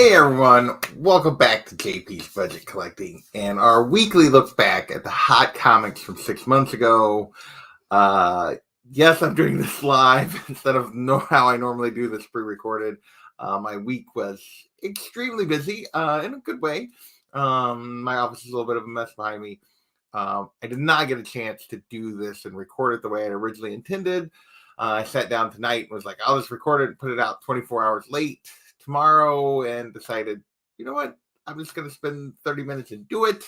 Hey everyone, welcome back to JP's Budget Collecting and our weekly look back at the hot comics from 6 months ago. Yes, I'm doing this live instead of how I normally do this pre-recorded. My week was extremely busy in a good way. My office is a little bit of a mess behind me. I did not get a chance to do this and record it the way I originally intended. I sat down tonight and was like, I'll just record it and put it out 24 hours late tomorrow, and decided, you know what, I'm just going to spend 30 minutes and do it.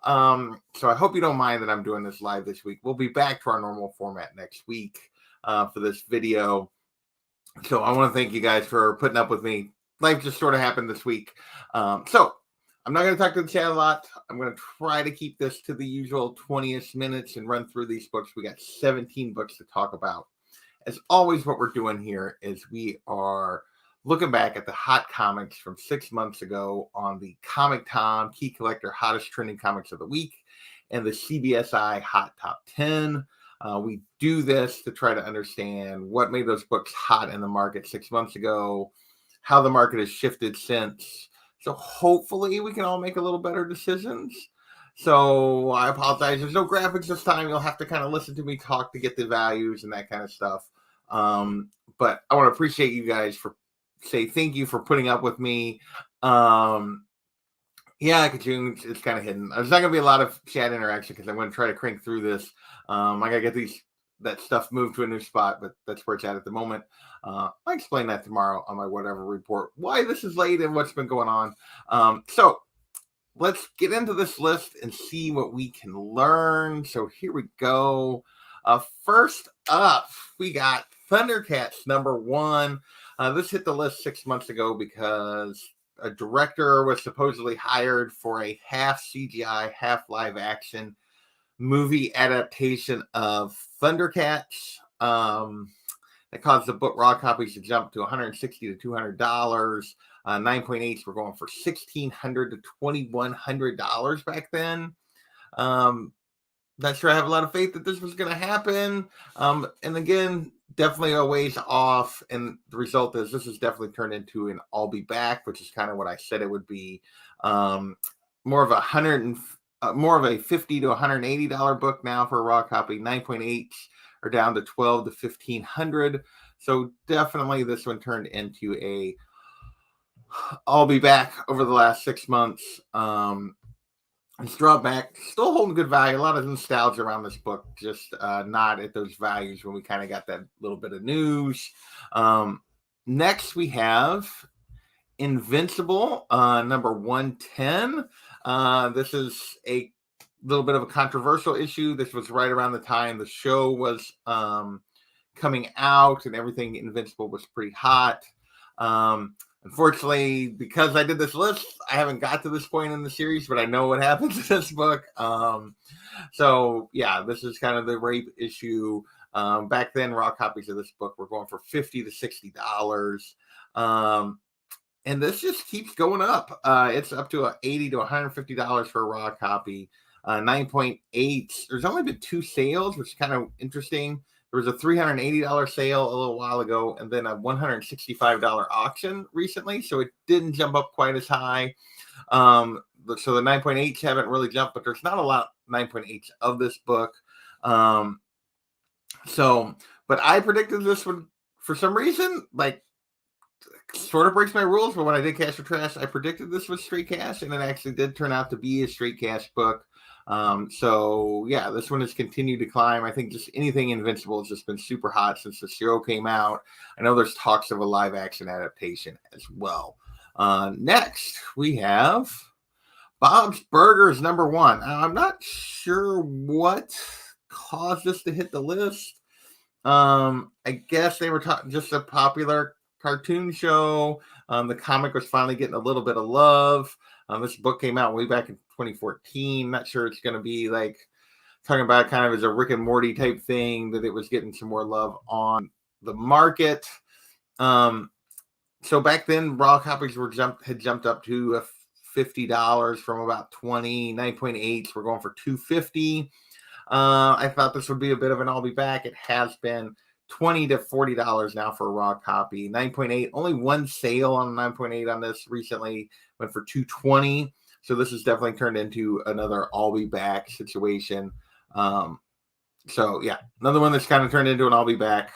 So I hope you don't mind that I'm doing this live this week. We'll be back to our normal format next week for this video. So I want to thank you guys for putting up with me. Life just sort of happened this week. So I'm not going to talk to the chat a lot. I'm going to try to keep this to the usual 20-ish minutes and run through these books. We got 17 books to talk about. As always, what we're doing here is we are looking back at the hot comics from 6 months ago on the Comic Tom Key Collector Hottest Trending Comics of the Week and the CBSI Hot Top 10. We do this to try to understand what made those books hot in the market 6 months ago, how the market has shifted since. So hopefully we can all make a little better decisions. So I apologize. There's no graphics this time. You'll have to kind of listen to me talk to get the values and that kind of stuff. But I want to appreciate you guys for say thank you for putting up with me. Yeah, it's kind of hidden. There's not going to be a lot of chat interaction because I'm going to try to crank through this. I got to get that stuff moved to a new spot, but that's where it's at the moment. I'll explain that tomorrow on my whatever report, why this is late and what's been going on. So let's get into this list and see what we can learn. So here we go. First up, we got Thundercats #1. This hit the list 6 months ago because a director was supposedly hired for a half CGI, half live action movie adaptation of Thundercats. That caused the book raw copies to jump to $160 to $200. 9.8s were going for $1,600 to $2,100 back then. Not sure I have a lot of faith that this was going to happen. And again, definitely a ways off. And the result is this is definitely turned into an I'll Be Back, which is kind of what I said it would be. More of a $50 to $180 book now for a raw copy. 9.8s are down to $1,200 to $1,500. So definitely this one turned into a I'll Be Back over the last 6 months. It's dropped back, still holding good value. A lot of nostalgia around this book, just not at those values when we kind of got that little bit of news. Next, we have Invincible, number 110. This is a little bit of a controversial issue. This was right around the time the show was coming out and everything Invincible was pretty hot. Unfortunately, because I did this list, I haven't got to this point in the series, but I know what happens in this book. So yeah, this is kind of the rape issue. Back then, raw copies of this book were going for $50 to $60. And this just keeps going up. It's up to $80 to $150 for a raw copy. 9.8. There's only been 2 sales, which is kind of interesting. There was a $380 sale a little while ago, and then a $165 auction recently, so it didn't jump up quite as high. So the 9.8s haven't really jumped, but there's not a lot 9.8s of this book. But I predicted this one for some reason, like sort of breaks my rules, but when I did Cash or Trash, I predicted this was straight cash, and it actually did turn out to be a straight cash book. So yeah, this one has continued to climb. I think just anything Invincible has just been super hot since the show came out. I know there's talks of a live action adaptation as well. Next, we have Bob's Burgers #1. I'm not sure what caused this to hit the list. I guess they were just a popular cartoon show. The comic was finally getting a little bit of love. This book came out way back in 2014. Not sure it's going to be like talking about kind of as a Rick and Morty type thing, that it was getting some more love on the market. So back then, raw copies had jumped up to $50 from about 20. 9.8s were going for $250. I thought this would be a bit of an I'll Be Back. It has been $20 to $40 now for a raw copy. 9.8, only one sale on 9.8 on this recently, went for $220. So this has definitely turned into another I'll be back situation. So yeah, another one that's kind of turned into an I'll be back.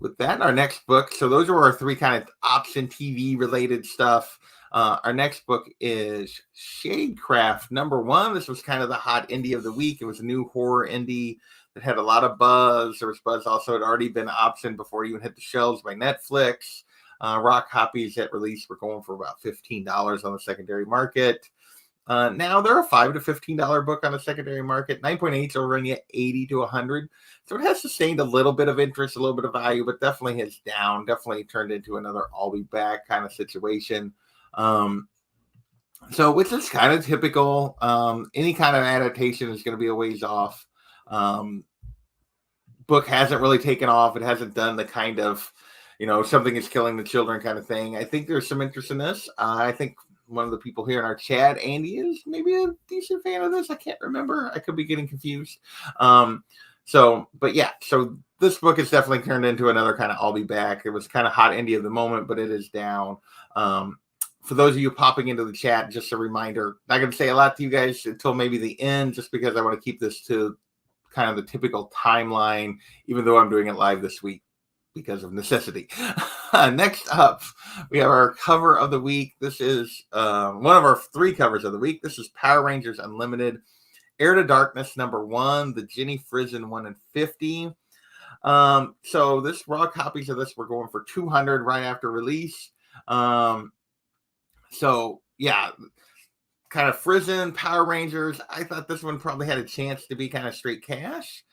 With that, our next book. So those are our three kind of option TV related stuff. Our next book is Shadecraft #1. This was kind of the hot indie of the week. It was a new horror indie that had a lot of buzz. There was buzz also had already been optioned before it even hit the shelves by Netflix. Raw copies at release were going for about $15 on the secondary market. Now they're a $5 to $15 book on the secondary market. 9.8s are running at 80 to 100. So it has sustained a little bit of interest, a little bit of value, but definitely has down, definitely turned into another I'll be back kind of situation. So which is kind of typical. Any kind of adaptation is going to be a ways off. Book hasn't really taken off. It hasn't done the kind of, something is killing the children kind of thing. I think there's some interest in this. I think one of the people here in our chat, Andy, is maybe a decent fan of this. I can't remember. I could be getting confused. So this book has definitely turned into another kind of I'll be back. It was kind of hot indie of the moment, but it is down. For those of you popping into the chat, just a reminder, not going to say a lot to you guys until maybe the end, just because I want to keep this to kind of the typical timeline, even though I'm doing it live this week because of necessity. Next up, we have our cover of the week. This is one of our 3 covers of the week. This is Power Rangers Unlimited, Heir to Darkness #1, the Jenny Frison 1 in 50. So this raw copies of this were going for $200 right after release. So yeah, kind of Frison, Power Rangers. I thought this one probably had a chance to be kind of straight cash.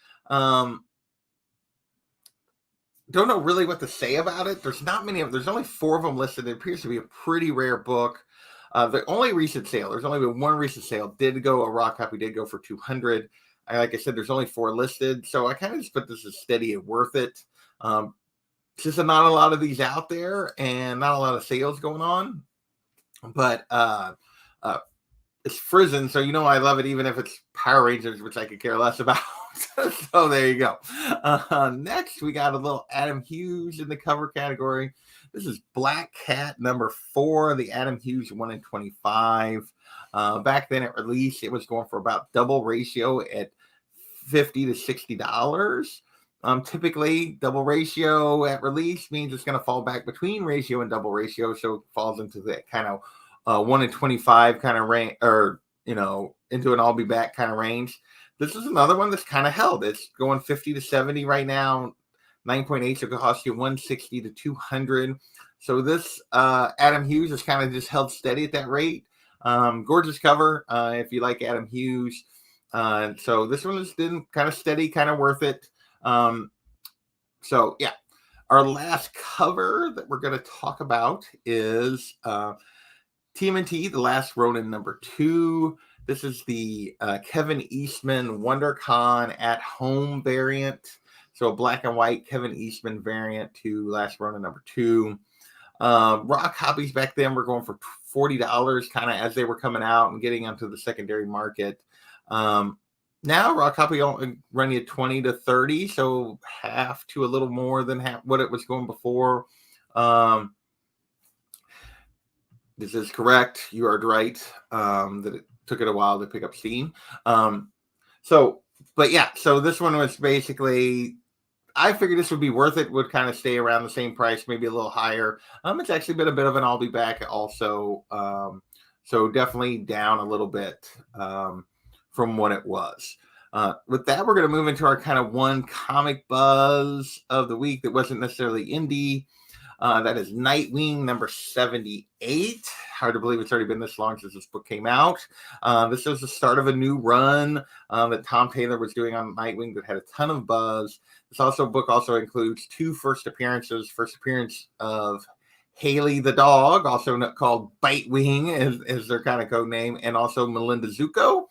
Don't know really what to say about it. There's not many of there's only 4 of them listed. It appears to be a pretty rare book. The only recent sale, there's only been one recent sale, a raw copy did go for $200. Like I said, there's only 4 listed. So I kind of just put this as steady and worth it. Just not a lot of these out there and not a lot of sales going on. But it's Frison, so I love it, even if it's Power Rangers, which I could care less about. So there you go. Next, we got a little Adam Hughes in the cover category. This is Black Cat #4, the Adam Hughes 1 in 25. Back then at release, it was going for about double ratio at $50 to $60. Typically, double ratio at release means it's going to fall back between ratio and double ratio, so it falls into that kind of 1 in 25 kind of range, or into an I'll be back kind of range. This is another one that's kind of held. It's going 50 to 70 right now. 9.8 so it could cost you 160 to 200. So this Adam Hughes is kind of just held steady at that rate. Gorgeous cover if you like Adam Hughes. So this one has been kind of steady, kind of worth it. So yeah, our last cover that we're going to talk about is TMNT, The Last Ronin #2. This is the Kevin Eastman WonderCon at home variant. So a black and white Kevin Eastman variant to Last Ronin #2. Raw copies back then were going for $40 kind of as they were coming out and getting onto the secondary market. Now raw copy only run you 20 to 30, so half to a little more than half what it was going before. This is correct. You are right that it took it a while to pick up steam. So this one was basically, I figured this would be worth it, would kind of stay around the same price, maybe a little higher. It's actually been a bit of an I'll be back also. So definitely down a little bit from what it was. With that, we're going to move into our kind of one comic buzz of the week that wasn't necessarily indie. That is Nightwing #78. Hard to believe it's already been this long since this book came out. This was the start of a new run that Tom Taylor was doing on Nightwing that had a ton of buzz. This book also includes 2 first appearances. First appearance of Haley the dog, also called Bitewing is their kind of code name, and also Melinda Zuko.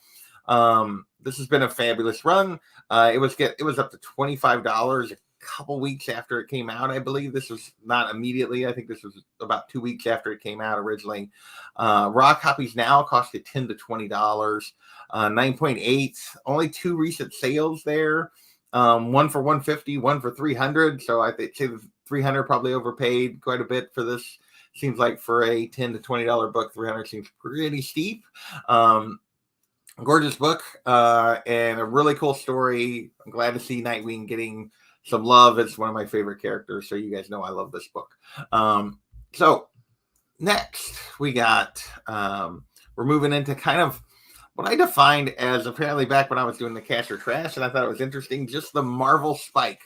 This has been a fabulous run. It was up to $25 a couple weeks after it came out. I believe this was not immediately. I think this was about 2 weeks after it came out originally. Raw copies now cost you $10 to $20. 9.8, only 2 recent sales there. One for 150, one for 300. So I say the 300 probably overpaid quite a bit for this. Seems like for a $10 to $20 book, 300 seems pretty steep. Gorgeous book and a really cool story. I'm glad to see Nightwing getting some love. It's one of my favorite characters, so you guys know I love this book. So next we got we're moving into kind of what I defined as, apparently back when I was doing the Cash or Trash, and I thought it was interesting, just the Marvel spike.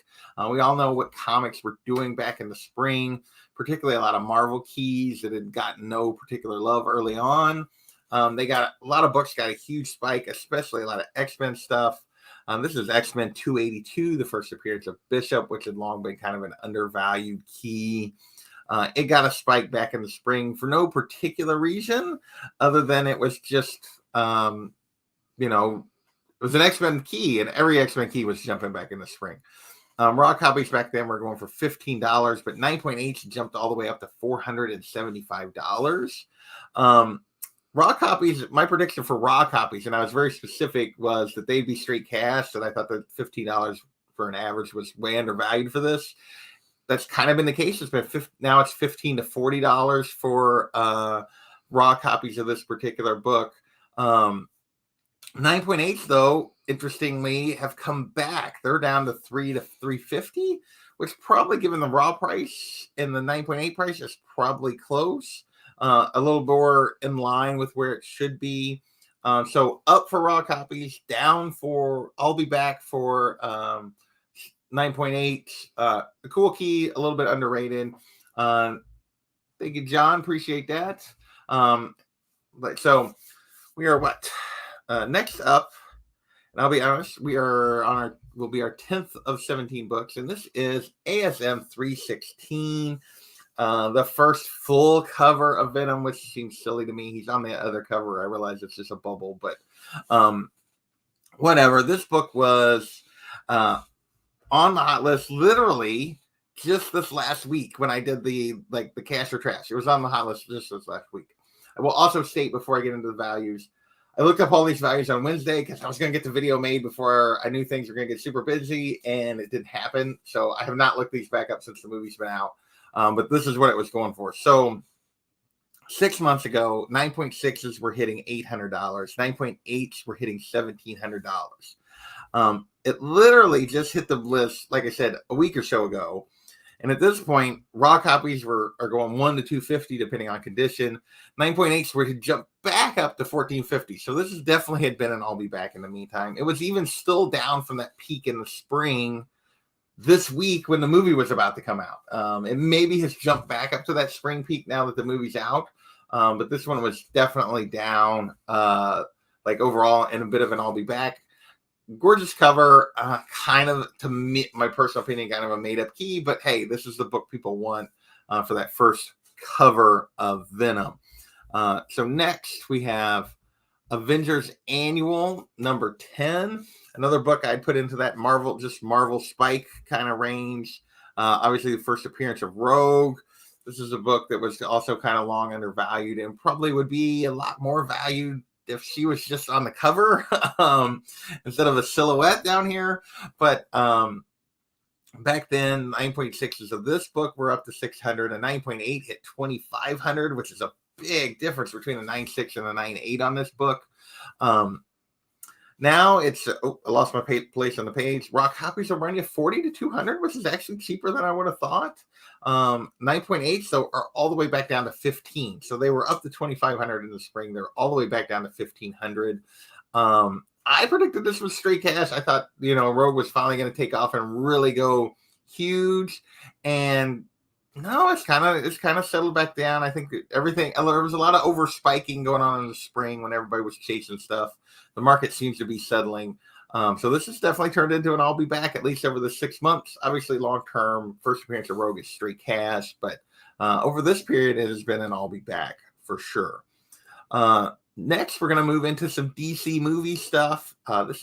We all know what comics were doing back in the spring, particularly a lot of Marvel keys that had gotten no particular love early on. They got a lot of books, got a huge spike, especially a lot of X-Men stuff. This is X-Men 282, the first appearance of Bishop, which had long been kind of an undervalued key. It got a spike back in the spring for no particular reason other than it was just, it was an X-Men key, and every X-Men key was jumping back in the spring. Raw copies back then were going for $15, but 9.8 jumped all the way up to $475. Raw copies, my prediction for raw copies, and I was very specific, was that they'd be straight cash, and I thought that $15 for an average was way undervalued for this. That's kind of been the case. It's been now it's $15 to $40 for raw copies of this particular book. 9.8s, though, interestingly, have come back. They're down to $3 to $350, which probably, given the raw price and the 9.8 price, is probably close. A little more in line with where it should be. So up for raw copies, down for, I'll be back for 9.8. A cool key, a little bit underrated. Thank you, John. Appreciate that. So we are what? Next up, and I'll be honest, will be our 10th of 17 books, and this is ASM 316. The first full cover of Venom, which seems silly to me. He's on the other cover. I realize it's just a bubble, but whatever. This book was on the hot list literally just this last week when I did the Cash or Trash. It was on the hot list just this last week. I will also state, before I get into the values, I looked up all these values on Wednesday because I was going to get the video made before I knew things were going to get super busy, and it didn't happen. So I have not looked these back up since the movie's been out. But this is what it was going for. So 6 months ago, 9.6s were hitting $800. 9.8s were hitting $1,700. It literally just hit the list, like I said, a week or so ago. And at this point, raw copies are going $1 to $250, depending on condition. 9.8s were to jump back up to $1,450. So this has definitely had been an I'll be back in the meantime. It was even still down from that peak in the spring this week when the movie was about to come out. It maybe has jumped back up to that spring peak now that the movie's out. But this one was definitely down, overall, and a bit of an I'll be back. Gorgeous cover, kind of, to me, my personal opinion, kind of a made-up key. But hey, this is the book people want for that first cover of Venom. So next we have Avengers Annual number 10. Another book I'd put into that Marvel spike kind of range. Obviously, the first appearance of Rogue. This is a book that was also kind of long undervalued and probably would be a lot more valued if she was just on the cover instead of a silhouette down here. But back then, 9.6s of this book were up to 600, and 9.8 hit 2,500, which is a big difference between a 9.6 and a 9.8 on this book. Now it's, I lost my place on the page. Raw copies are running you 40 to 200, which is actually cheaper than I would have thought. 9.8, so are all the way back down to 15. So they were up to 2,500 in the spring. They're all the way back down to 1,500. I predicted this was straight cash. I thought, Rogue was finally going to take off and really go huge. And no, it's kind of settled back down. I think there was a lot of over spiking going on in the spring when everybody was chasing stuff. The market seems to be settling. So this has definitely turned into an I'll be back, at least over the 6 months. Obviously, long-term, first appearance of Rogue is straight cash, but over this period, it has been an I'll be back for sure. Next, we're going to move into some DC movie stuff. I'm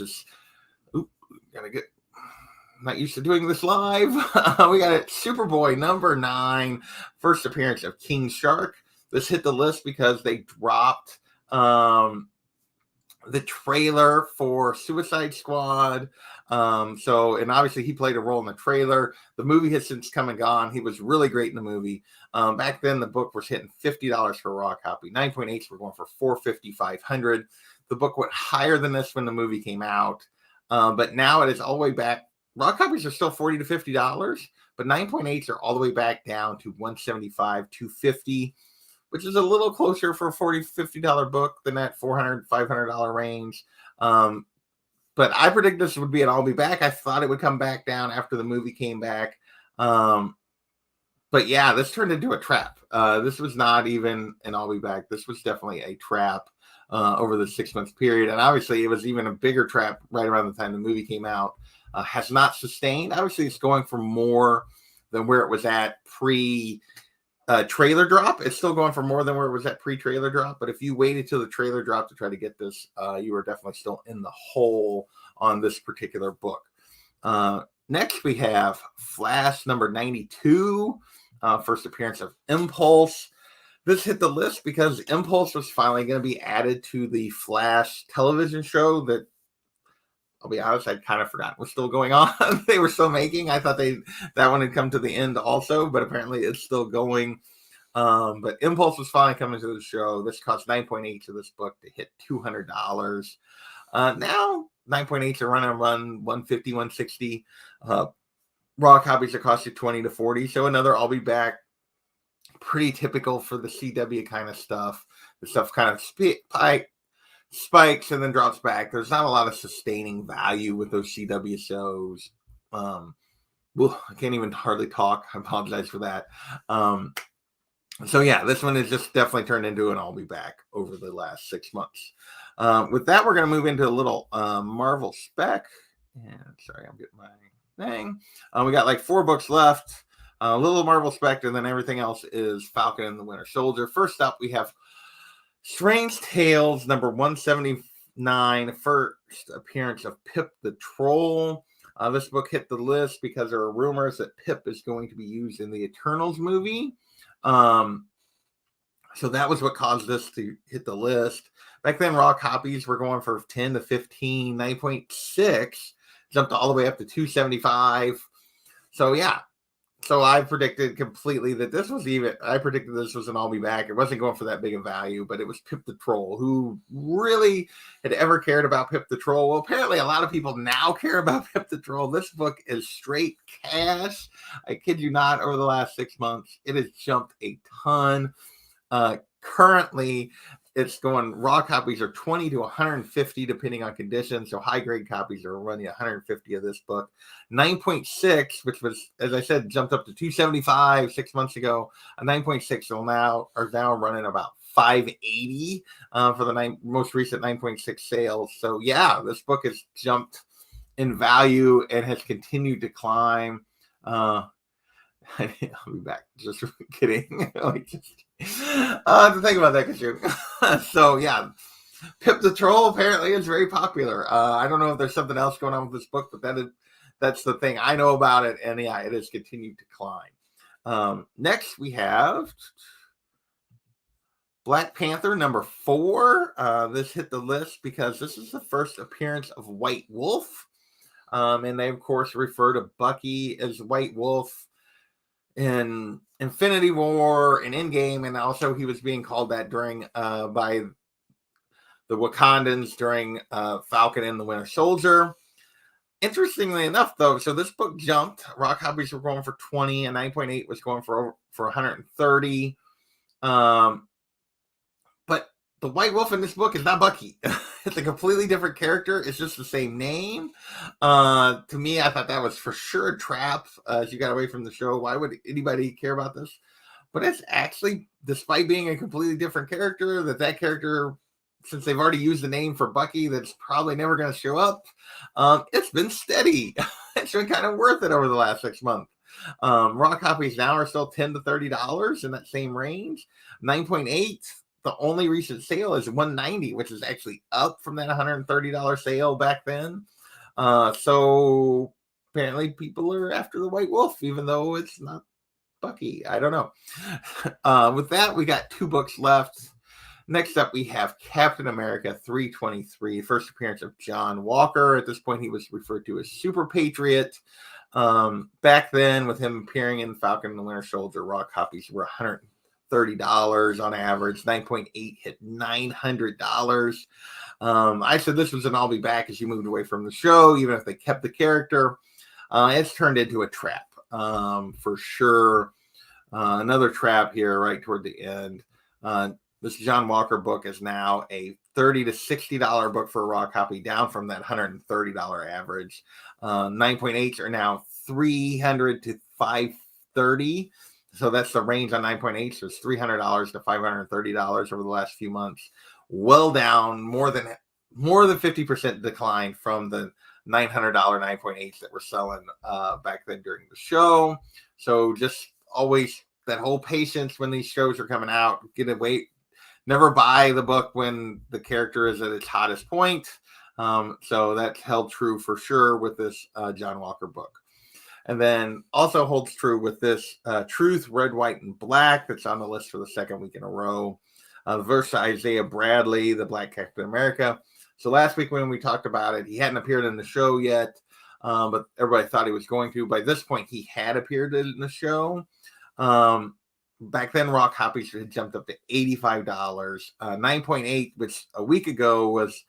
not used to doing this live. We got it. Superboy number 9, first appearance of King Shark. This hit the list because they dropped the trailer for Suicide Squad. And obviously he played a role in the trailer. The movie has since come and gone. He was really great in the movie. Back then, the book was hitting $50 for a raw copy. 9.8s were going for $450, $500. The book went higher than this when the movie came out. But now it is all the way back. Raw copies are still $40 to $50, but 9.8s are all the way back down to $175, $250, which is a little closer for a $40, $50 book than that $400, $500 range. But I predict this would be an I'll be back. I thought it would come back down after the movie came back. But yeah, this turned into a trap. This was not even an I'll be back. This was definitely a trap over the 6 month period. And obviously it was even a bigger trap right around the time the movie came out. Has not sustained. Obviously it's going for more than where it was at trailer drop. It's still going for more than where it was at pre-trailer drop. But if you waited till the trailer drop to try to get this, you were definitely still in the hole on this particular book. Next, we have Flash number 92, first appearance of Impulse. This hit the list because Impulse was finally going to be added to the Flash television show that, I'll be honest, I'd kind of forgotten was still going on. They were still making. I thought that one had come to the end also, but apparently it's still going. But Impulse was finally coming to the show. This cost 9.8 to this book to hit $200. Now 9.8s are running around 150, 160. Raw copies that cost you 20 to 40. So another I'll be back. Pretty typical for the CW kind of stuff. The stuff kind of spikes and then drops back. There's not a lot of sustaining value with those CW shows. I can't even hardly talk. I apologize for that. So yeah, this one is just definitely turned into an I'll be back over the last 6 months. With that, we're going to move into a little Marvel spec. And sorry, I'm getting my thing. We got like 4 books left. A little Marvel spec, and then everything else is Falcon and the Winter Soldier. First up, we have Strange Tales number 179, first appearance of Pip the Troll. This book hit the list because there are rumors that Pip is going to be used in the Eternals movie. So that was what caused this to hit the list. Back then, raw copies were going for 10 to 15, 9.6, jumped all the way up to 275. So yeah. So I predicted completely that this was I predicted this was an I'll be back. It wasn't going for that big a value, but it was Pip the Troll. Who really had ever cared about Pip the Troll? Well, apparently a lot of people now care about Pip the Troll. This book is straight cash. I kid you not, over the last 6 months, it has jumped a ton. Currently, it's going, raw copies are 20 to 150 depending on conditions. So high grade copies are running 150 of this book. 9.6, which was, as I said, jumped up to 275 6 months ago. A 9.6 are now running about 580 for the most recent 9.6 sales. So yeah, this book has jumped in value and has continued to climb. I'll be back. Just kidding. To think about that, because so yeah, Pip the Troll apparently is very popular. I don't know if there's something else going on with this book, but that's the thing I know about it. And yeah, it has continued to climb. Next, we have Black Panther number 4. This hit the list because this is the first appearance of White Wolf. And they, of course, refer to Bucky as White Wolf in Infinity War and Endgame, and also he was being called that during by the Wakandans during Falcon and the Winter Soldier. Interestingly enough, though, so this book jumped. Raw copies were going for 20, and 9.8 was going for 130. But the White Wolf in this book is not Bucky. It's a completely different character. It's just the same name. To me, I thought that was for sure a trap as you got away from the show. Why would anybody care about this? But it's actually, despite being a completely different character, that character, since they've already used the name for Bucky, that's probably never going to show up. It's been steady. It's been kind of worth it over the last 6 months. Raw copies now are still $10 to $30 in that same range. 9.8. The only recent sale is $190, which is actually up from that $130 sale back then. So apparently people are after the White Wolf, even though it's not Bucky. I don't know. With that, we got 2 books left. Next up, we have Captain America 323, first appearance of John Walker. At this point, he was referred to as Super Patriot. Back then, with him appearing in Falcon and the Winter Soldier, raw copies were $130 on average. 9.8 hit $900. I said this was an I'll be back as he moved away from the show, even if they kept the character. It's turned into a trap for sure. Another trap here right toward the end. This John Walker book is now a $30 to $60 book for a raw copy, down from that $130 average. 9.8s are now $300 to $530. So that's the range on 9.8s. So it's $300 to $530 over the last few months. Well down, more than 50% decline from the $900 9.8s that were selling back then during the show. So just always that whole patience when these shows are coming out. Get to wait. Never buy the book when the character is at its hottest point. So that held true for sure with this John Walker book. And then also holds true with this Truth, Red, White, and Black that's on the list for the second week in a row. Versus Isaiah Bradley, the Black Captain America. So last week when we talked about it, he hadn't appeared in the show yet, but everybody thought he was going to. By this point, he had appeared in the show. Back then, raw copies had jumped up to $85. 9.8, which a week ago was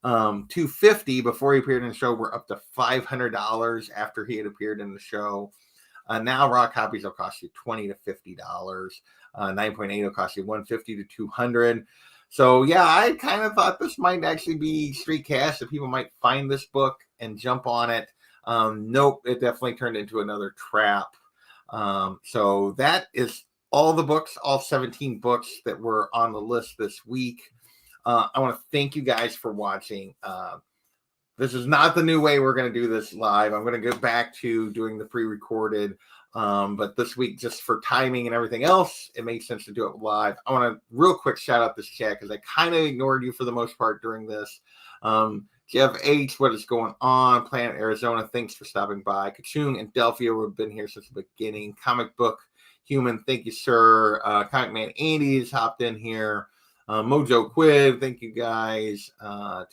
$250 before he appeared in the show, were up to $500 after he had appeared in the show. Now raw copies will cost you $20 to $50. 9.8 will cost you $150 to $200. So yeah, I kind of thought this might actually be street cash, that people might find this book and jump on it. Nope, it definitely turned into another trap. So that is all the books, all 17 books that were on the list this week. I want to thank you guys for watching. This is not the new way we're going to do this live. I'm going to go back to doing the pre-recorded. But this week, just for timing and everything else, it makes sense to do it live. I want to real quick shout out this chat because I kind of ignored you for the most part during this. Jeff H., what is going on? Planet Arizona, thanks for stopping by. Kachung and Delphia have been here since the beginning. Comic Book Human, thank you, sir. Comic Man Andy has hopped in here. Mojo Quid, thank you guys. I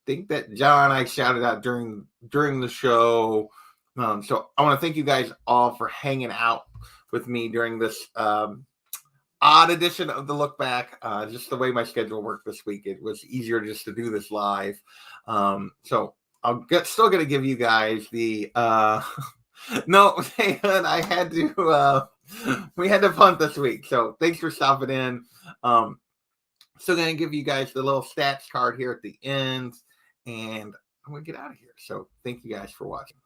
think that John I shouted out during the show. So I want to thank you guys all for hanging out with me during this odd edition of the Look Back. Just the way my schedule worked this week, it was easier just to do this live. So still going to give you guys the no, I had to we had to punt this week. So thanks for stopping in. Still going to give you guys the little stats card here at the end, and I'm going to get out of here. So thank you guys for watching.